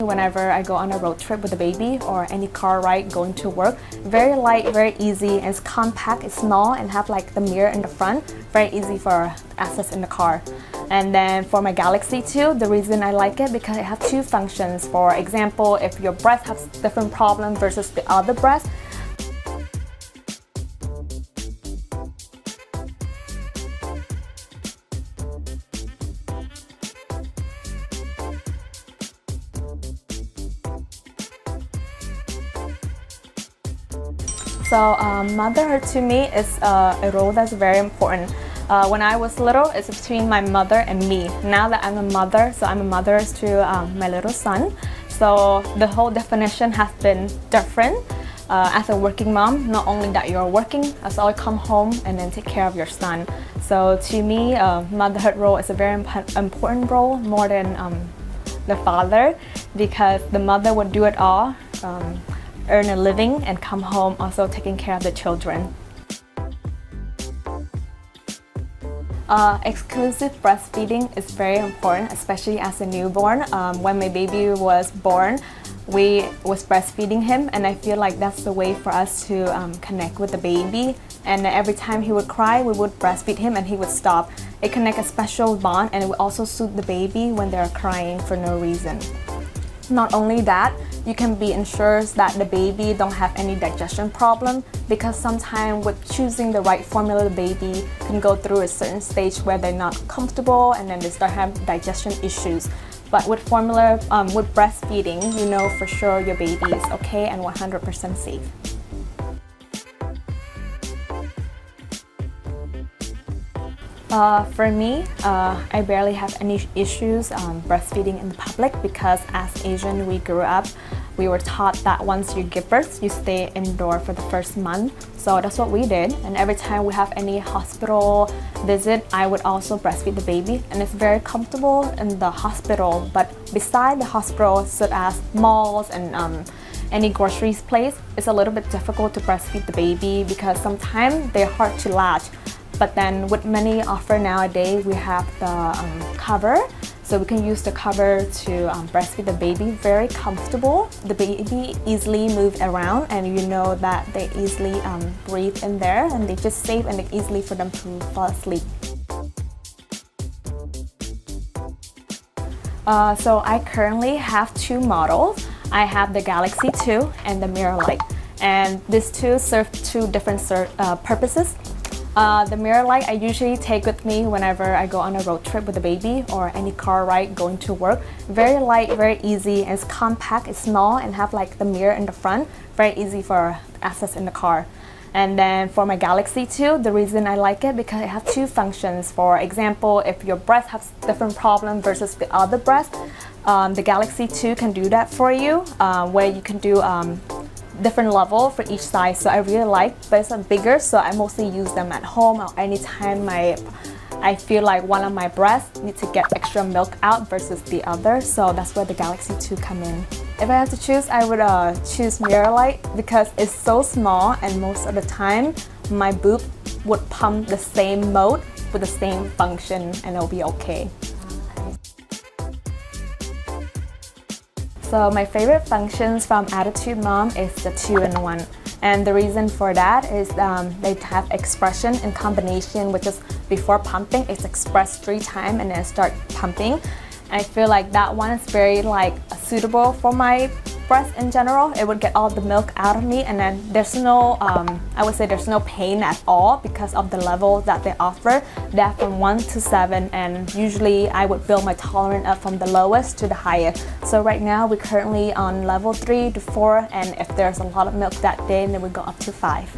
whenever I go on a road trip with a baby or any car ride going to work. Very light, very easy, and it's compact, it's small, and have like the mirror in the front. Very easy for access in the car. And then for my Galaxy 2, the reason I like it because it has two functions. For example, if your breast has different problem versus the other breast, so motherhood to me is a role that's very important. When I was little, it's between my mother and me. Now that I'm a mother, so I'm a mother to my little son. So the whole definition has been different. As a working mom, not only that you're working, as well come home and then take care of your son. So to me, motherhood role is a very important role, more than the father, because the mother would do it all, earn a living and come home also taking care of the children. Exclusive breastfeeding is very important, especially as a newborn. When my baby was born, we was breastfeeding him, and I feel like that's the way for us to connect with the baby. And every time he would cry, we would breastfeed him and he would stop. It connects a special bond, and it would also soothe the baby when they're crying for no reason. Not only that, you can be ensured that the baby don't have any digestion problem, because sometimes with choosing the right formula, the baby can go through a certain stage where they're not comfortable and then they start having digestion issues. But with formula, with breastfeeding, you know for sure your baby is okay and 100% safe. For me, I barely have any issues breastfeeding in the public, because as Asian we grew up, we were taught that once you give birth, you stay indoor for the first month. So that's what we did, and every time we have any hospital visit, I would also breastfeed the baby, and it's very comfortable in the hospital. But beside the hospital, such as malls and any groceries place, it's a little bit difficult to breastfeed the baby because sometimes they're hard to latch. But then with many offer nowadays, we have the cover, so we can use the cover to breastfeed the baby. Very comfortable. The baby easily move around, and you know that they easily breathe in there, and they just safe and easily for them to fall asleep. So I currently have two models. I have the Galaxy 2 and the Mirror Light, and these two serve two different purposes. The mirror light I usually take with me whenever I go on a road trip with a baby or any car ride going to work. Very light, very easy, and it's compact, it's small, and have like the mirror in the front. Very easy for access in the car. And then for my Galaxy 2, the reason I like it because it has two functions. For example, if your breast has different problem versus the other breast, the Galaxy 2 can do that for you, where you can do different level for each size. So I really like, but it's bigger, so I mostly use them at home or anytime I feel like one of my breasts needs to get extra milk out versus the other. So that's where the Galaxy 2 come in. If I have to choose, I would choose Mirror Light because it's so small, and most of the time my boob would pump the same mode with the same function, and it'll be okay. So my favorite functions from Attitude Mom is the 2-in-1. And the reason for that is they have expression in combination, which is before pumping, it's expressed 3 times and then start pumping. I feel like that one is very suitable for my breast in general. It would get all the milk out of me, and then there's no, I would say there's no pain at all because of the level that they offer. They're from 1 to 7, and usually I would build my tolerance up from the lowest to the highest. So right now we're currently on level 3 to 4, and if there's a lot of milk that day, then we go up to 5.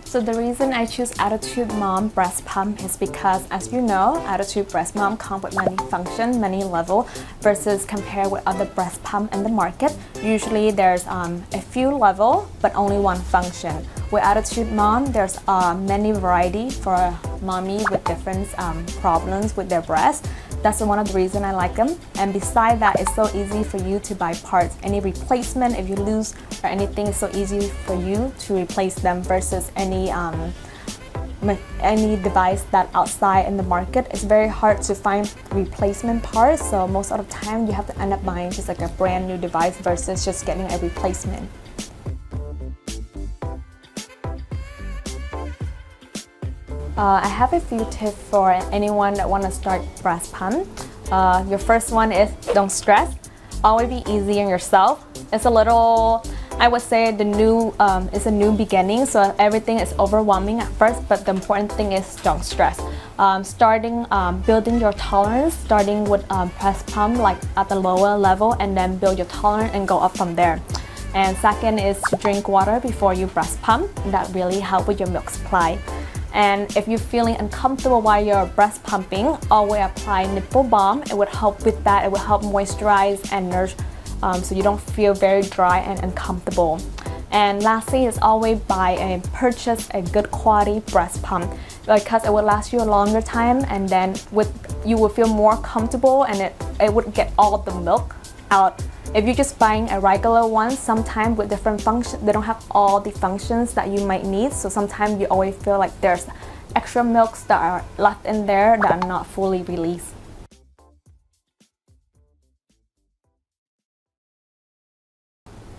So the reason I choose Attitude Mom Breast Pump is because, as you know, Attitude Breast Mom comes with many functions, many levels, versus compared with other breast pump in the market. Usually there's a few levels, but only one function. With Attitude Mom, there's many variety for mommy with different problems with their breast. That's one of the reasons I like them. And beside that, it's so easy for you to buy parts. Any replacement, if you lose or anything, it's so easy for you to replace them versus any any device that outside in the market, it's very hard to find replacement parts. So most of the time you have to end up buying just like a brand new device versus just getting a replacement. I have a few tips for anyone that want to start breast pump. Your first one is don't stress. Always be easy on yourself. It's a little, I would say it's a new beginning, so everything is overwhelming at first, but the important thing is don't stress. Building your tolerance, starting with breast pump like at the lower level, and then build your tolerance and go up from there. And second is to drink water before you breast pump. That really helps with your milk supply. And if you're feeling uncomfortable while you're breast pumping, always apply nipple balm. It would help with that. It will help moisturize and nourish so you don't feel very dry and uncomfortable. And lastly is always purchase a good quality breast pump because it will last you a longer time, and then you will feel more comfortable and it would get all the milk out. If you're just buying a regular one, sometimes with different functions, they don't have all the functions that you might need. So sometimes you always feel like there's extra milks that are left in there that are not fully released.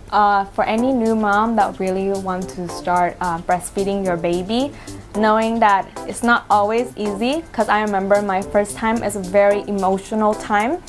For any new mom that really want to start breastfeeding your baby, knowing that it's not always easy, because I remember my first time is a very emotional time.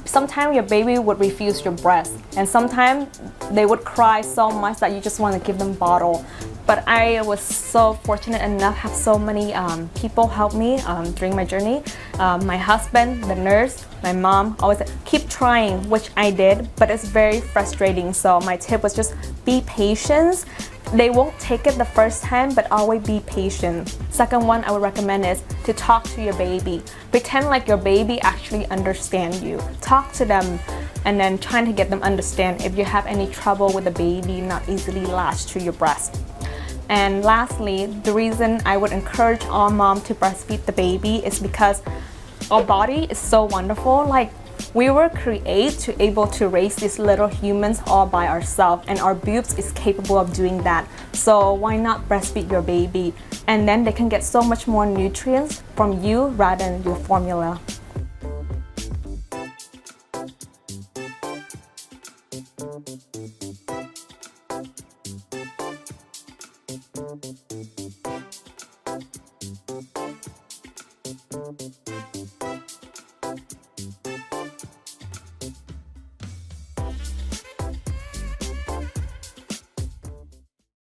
Sometimes your baby would refuse your breast, and sometimes they would cry so much that you just want to give them bottle. But I was so fortunate enough to have so many people help me during my journey. My husband, the nurse, my mom always said, keep trying, which I did, but it's very frustrating. So my tip was just be patient. They won't take it the first time, but always be patient. Second one I would recommend is to talk to your baby. Pretend like your baby actually understands you. Talk to them and then trying to get them understand if you have any trouble with the baby not easily latched to your breast. And lastly, the reason I would encourage all moms to breastfeed the baby is because our body is so wonderful. Like, we were created to able to raise these little humans all by ourselves, and our boobs is capable of doing that. So why not breastfeed your baby? And then they can get so much more nutrients from you rather than your formula.